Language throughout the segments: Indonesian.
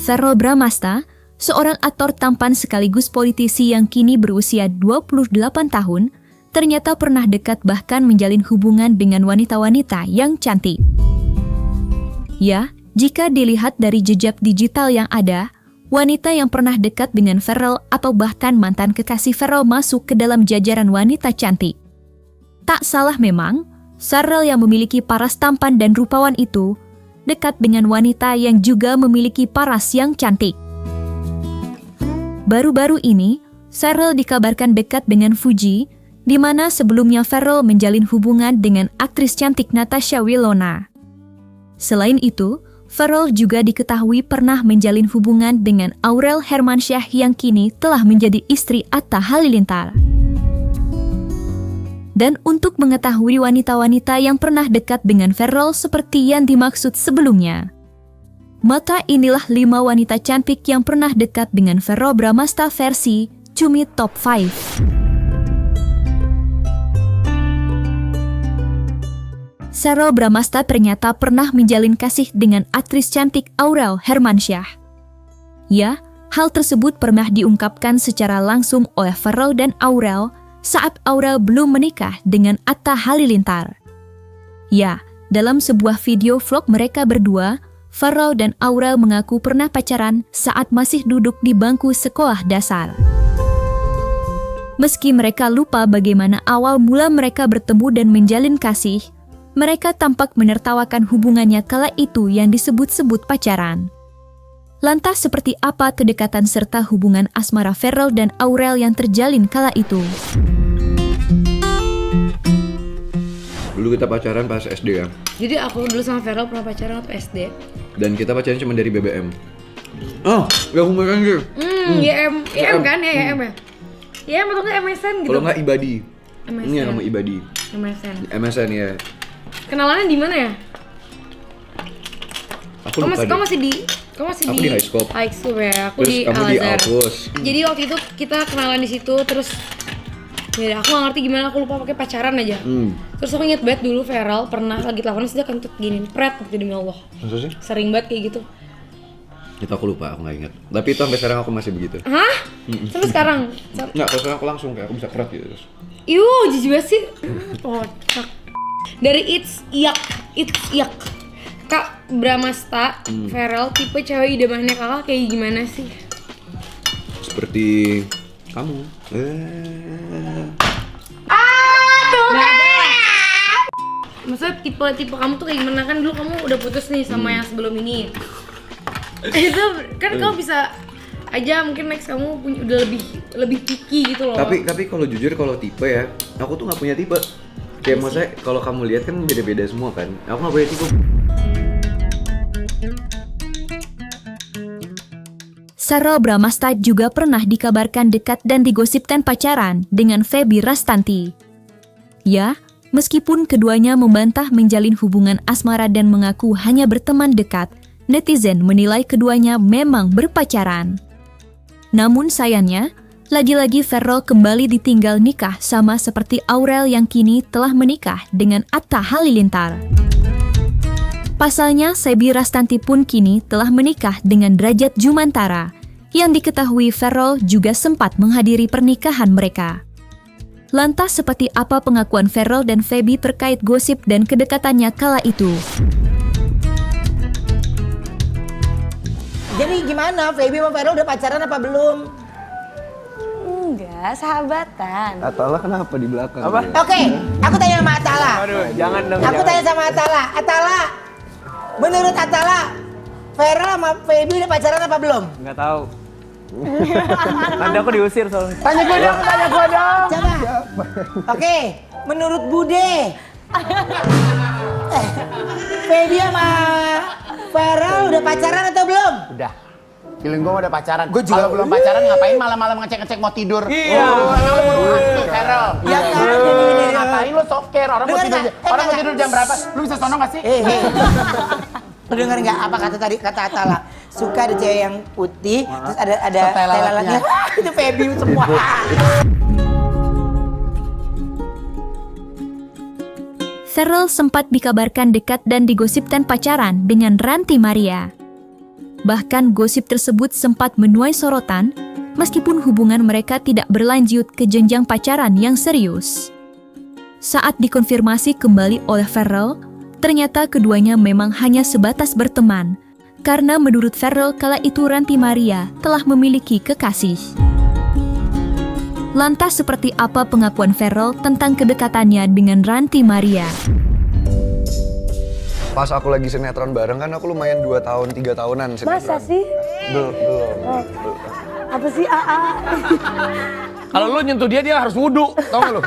Verrell Bramasta, seorang aktor tampan sekaligus politisi yang kini berusia 28 tahun, ternyata pernah dekat bahkan menjalin hubungan dengan wanita-wanita yang cantik. Ya, jika dilihat dari jejak digital yang ada, wanita yang pernah dekat dengan Verrell atau bahkan mantan kekasih Verrell masuk ke dalam jajaran wanita cantik. Tak salah memang, Verrell yang memiliki paras tampan dan rupawan itu dekat dengan wanita yang juga memiliki paras yang cantik. Baru-baru ini, Verrell dikabarkan dekat dengan Fuji, di mana sebelumnya Verrell menjalin hubungan dengan aktris cantik Natasha Wilona. Selain itu, Verrell juga diketahui pernah menjalin hubungan dengan Aurel Hermansyah yang kini telah menjadi istri Atta Halilintar. Dan untuk mengetahui wanita-wanita yang pernah dekat dengan Verrell seperti yang dimaksud sebelumnya, maka inilah 5 wanita cantik yang pernah dekat dengan Verrell Bramasta versi Cumi Top 5. Verrell Bramasta ternyata pernah menjalin kasih dengan aktris cantik Aurel Hermansyah. Ya, hal tersebut pernah diungkapkan secara langsung oleh Verrell dan Aurel saat Aurel belum menikah dengan Atta Halilintar. Ya, dalam sebuah video vlog mereka berdua, Verrell dan Aurel mengaku pernah pacaran saat masih duduk di bangku sekolah dasar. Meski mereka lupa bagaimana awal mula mereka bertemu dan menjalin kasih, mereka tampak menertawakan hubungannya kala itu yang disebut-sebut pacaran. Lantas seperti apa kedekatan serta hubungan asmara Verrell dan Aurel yang terjalin kala itu? Dulu kita pacaran pas SD ya. Jadi aku dulu sama Verrell pernah pacaran waktu SD. Dan kita pacaran cuma dari BBM. Oh, gak humor kan gitu. YM kan ya, YM ya? YM atau nggak MSN gitu? Kalau nggak Ibadi. MSN. Ini nama Ibadi. MSN ya. Kenalannya di mana ya? Aku lupa deh. Kamu masih di High School. High School ya. Aku Terus di kamu di Al-Azhar. Alpus. Jadi waktu itu kita kenalan di situ, terus ya aku nggak ngerti gimana, aku lupa pakai pacaran aja. Terus aku inget banget dulu Verrell pernah lagi teleponan dia kentut gini, pret waktu demi Allah. Masa sih? Sering banget kayak gitu. Itu aku lupa, aku nggak ingat. Tapi itu sampai sekarang aku masih begitu. Hah? Sampai sekarang? Nggak, kalau sekarang aku langsung kayak aku bisa kerat gitu terus. Jijik banget sih. Kocak. Dari It's Yak. Kak Bramasta, Verrell tipe cewek idamannya kakak kayak gimana sih? Seperti kamu. Maksudnya tipe kamu tuh kayak gimana, kan dulu kamu udah putus nih sama yang sebelum ini. Itu kan kamu bisa aja mungkin next kamu udah lebih picky gitu loh. Tapi kalau jujur kalau tipe ya, aku tuh nggak punya tipe. Kayak maksudnya kalau kamu lihat kan beda-beda semua kan. Aku nggak punya tipe. Verrell Bramasta juga pernah dikabarkan dekat dan digosipkan pacaran dengan Feby Rastanti. Ya, meskipun keduanya membantah menjalin hubungan asmara dan mengaku hanya berteman dekat, netizen menilai keduanya memang berpacaran. Namun sayangnya, lagi-lagi Verrell kembali ditinggal nikah sama seperti Aurel yang kini telah menikah dengan Atta Halilintar. Pasalnya, Feby Rastanti pun kini telah menikah dengan Drajat Jumantara, yang diketahui Verrell juga sempat menghadiri pernikahan mereka. Lantas seperti apa pengakuan Verrell dan Feby terkait gosip dan kedekatannya kala itu? Jadi gimana, Feby sama Verrell udah pacaran apa belum? Enggak, sahabatan. Atala kenapa di belakang? Apa? Oke, aku tanya sama Atala. Aduh, jangan dong. Aku tanya sama Atala. Atala, menurut Atala, Verrell sama Feby udah pacaran apa belum? Nggak tahu. Nanti aku diusir soalnya. Tanya gua dong. Coba. Oke, menurut Bude, Feby sama Verrell udah pacaran atau belum? Udah. Feeling gue udah pacaran. Gue juga belum pacaran, ngapain malam-malam ngecek-ngecek mau tidur? Iya. Carol. Ya kan, Ngapain lo soker? Orang mau tidur jam berapa? Lu bisa sono nggak sih? Lu denger nggak apa kata Atala? Suka ada cewek yang putih, terus ada telalanya. Itu Feby semua. Verrell sempat dikabarkan dekat dan digosipkan pacaran dengan Ranty Maria. Bahkan gosip tersebut sempat menuai sorotan, meskipun hubungan mereka tidak berlanjut ke jenjang pacaran yang serius. Saat dikonfirmasi kembali oleh Ferrell, ternyata keduanya memang hanya sebatas berteman, karena menurut Ferrell kala itu Ranty Maria telah memiliki kekasih. Lantas seperti apa pengakuan Ferrell tentang kedekatannya dengan Ranty Maria? Pas aku lagi sinetron bareng kan aku lumayan 2 tahun, 3 tahunan sinetron. Masa sih? Belum. Apa sih AA? Kalau lu nyentuh dia harus wudhu, tau gak lu?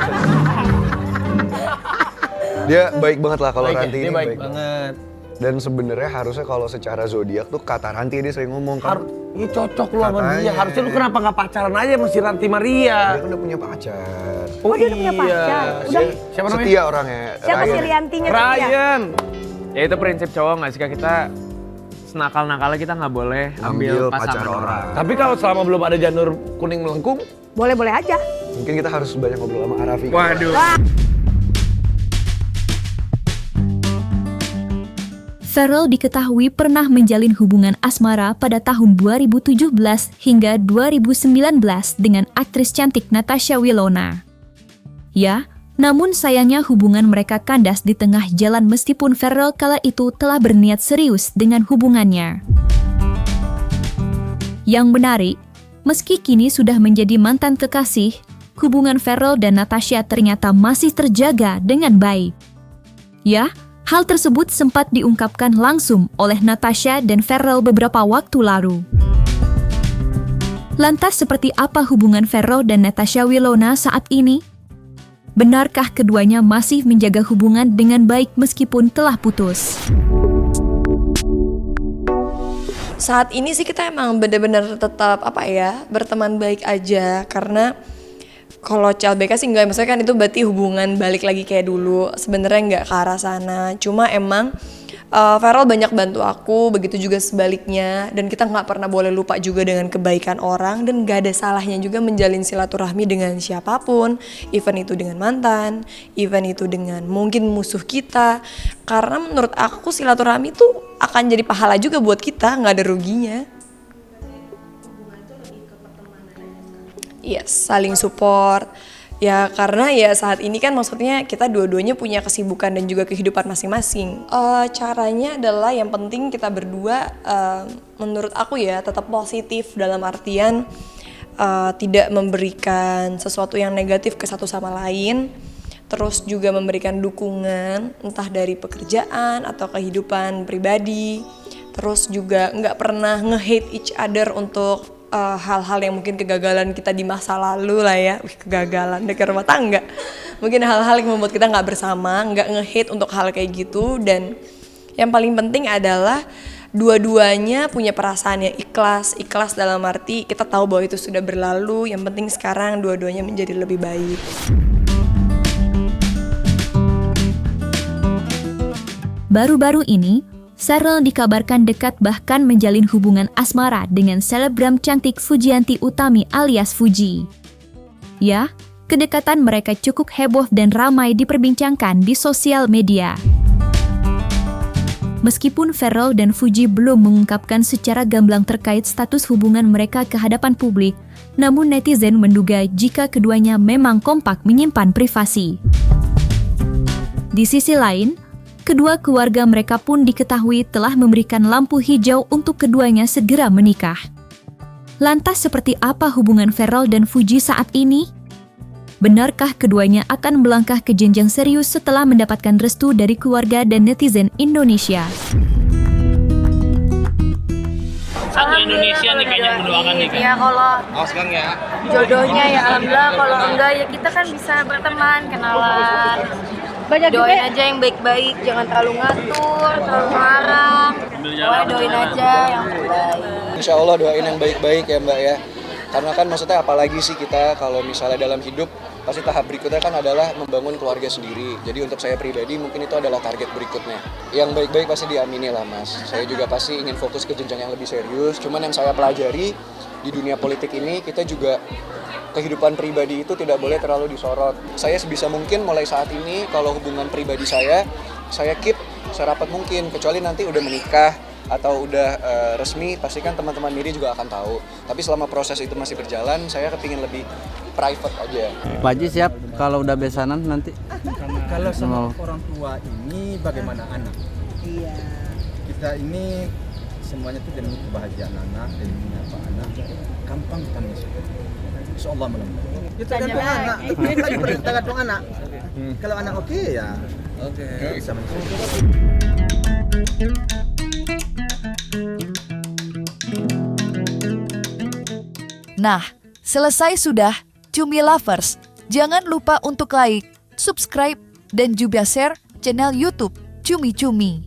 Dia baik banget lah kalau Baik ya? Ranty Dia ini baik baik banget. Dan sebenarnya harusnya kalau secara zodiak tuh kata Ranty dia sering ngomong kan. Ini cocok lu sama dia. Katanya. Harusnya lu kenapa gak pacaran aja sama si Ranty Maria? Dia kan udah punya pacar. Oh, dia udah punya pacar? Udah. Siapa namanya? Setia orangnya. Siapa Ryan. si Riantinya tuh ya? Ryan. Ya itu prinsip cowok nggak sih Kak, kita senakal-nakalnya kita nggak boleh ambil pasangan pacar orang. Tapi kalau selama belum ada janur kuning melengkung, Boleh-boleh aja. Mungkin kita harus banyak ngobrol sama Arafi. Waduh. Ferrell diketahui pernah menjalin hubungan asmara pada tahun 2017 hingga 2019 dengan aktris cantik Natasha Wilona. Ya, namun sayangnya hubungan mereka kandas di tengah jalan meskipun Ferrell kala itu telah berniat serius dengan hubungannya. Yang menarik, meski kini sudah menjadi mantan kekasih, hubungan Ferrell dan Natasha ternyata masih terjaga dengan baik. Ya, hal tersebut sempat diungkapkan langsung oleh Natasha dan Ferrell beberapa waktu lalu. Lantas seperti apa hubungan Ferrell dan Natasha Wilona saat ini? Benarkah keduanya masih menjaga hubungan dengan baik meskipun telah putus? Saat ini sih kita emang bener-bener tetap berteman baik aja, karena kalau CLBK sih enggak, maksudnya kan itu berarti hubungan balik lagi kayak dulu. Sebenarnya enggak ke arah sana, cuma emang Ferrell banyak bantu aku, begitu juga sebaliknya, dan kita nggak pernah boleh lupa juga dengan kebaikan orang, dan nggak ada salahnya juga menjalin silaturahmi dengan siapapun, even itu dengan mantan, even itu dengan mungkin musuh kita, karena menurut aku silaturahmi itu akan jadi pahala juga buat kita, nggak ada ruginya. Yes, saling support. Ya karena ya saat ini kan maksudnya kita dua-duanya punya kesibukan dan juga kehidupan masing-masing. Caranya adalah yang penting kita berdua menurut aku ya tetap positif, dalam artian tidak memberikan sesuatu yang negatif ke satu sama lain. Terus juga memberikan dukungan entah dari pekerjaan atau kehidupan pribadi. Terus juga nggak pernah nge-hate each other untuk hal-hal yang mungkin kegagalan kita di masa lalu lah ya. Kegagalan dekat rumah tangga, mungkin hal-hal yang membuat kita nggak bersama, nggak nge-hate untuk hal kayak gitu. Dan yang paling penting adalah dua-duanya punya perasaan yang ikhlas dalam arti kita tahu bahwa itu sudah berlalu, yang penting sekarang dua-duanya menjadi lebih baik. Baru-baru ini, Ferrell dikabarkan dekat bahkan menjalin hubungan asmara dengan selebgram cantik Fujianti Utami alias Fuji. Ya, kedekatan mereka cukup heboh dan ramai diperbincangkan di sosial media. Meskipun Ferrell dan Fuji belum mengungkapkan secara gamblang terkait status hubungan mereka ke hadapan publik, namun netizen menduga jika keduanya memang kompak menyimpan privasi. Di sisi lain, kedua keluarga mereka pun diketahui telah memberikan lampu hijau untuk keduanya segera menikah. Lantas seperti apa hubungan Ferrell dan Fuji saat ini? Benarkah keduanya akan melangkah ke jenjang serius setelah mendapatkan restu dari keluarga dan netizen Indonesia? Satu Indonesia nih kayaknya mendoakan nih kan. Ya kalau sekarang ya. jodohnya ya alhamdulillah, kalau enggak ya kita kan bisa berteman, kenalan. Doain aja yang baik-baik, jangan terlalu ngatur, terlalu marah. Pokoknya doain aja yang terbaik. Insya Allah doain yang baik-baik ya Mbak ya. Karena kan maksudnya apalagi sih kita kalau misalnya dalam hidup pasti tahap berikutnya kan adalah membangun keluarga sendiri. Jadi untuk saya pribadi mungkin itu adalah target berikutnya. Yang baik-baik pasti diamini lah Mas. Saya juga pasti ingin fokus ke jenjang yang lebih serius. Cuman yang saya pelajari di dunia politik ini kita juga kehidupan pribadi itu tidak boleh terlalu disorot. Saya sebisa mungkin mulai saat ini kalau hubungan pribadi saya keep serapat mungkin. Kecuali nanti udah menikah, atau udah resmi, pasti kan teman-teman Miri juga akan tahu. Tapi selama proses itu masih berjalan, saya kepingin lebih private aja. Pak Haji siap kalau udah besanan nanti? Kalau sama orang tua ini bagaimana anak? Iya. Kita ini semuanya itu demi kebahagiaan anak, demi apa anak. Gampang kita masuk. Insya Allah menemukan. Ya tergantung anak. Tergantung anak. Kalau anak oke ya. Oke. Bisa masuk. Nah, selesai sudah Cumi Lovers. Jangan lupa untuk like, subscribe, dan juga share channel YouTube Cumi Cumi.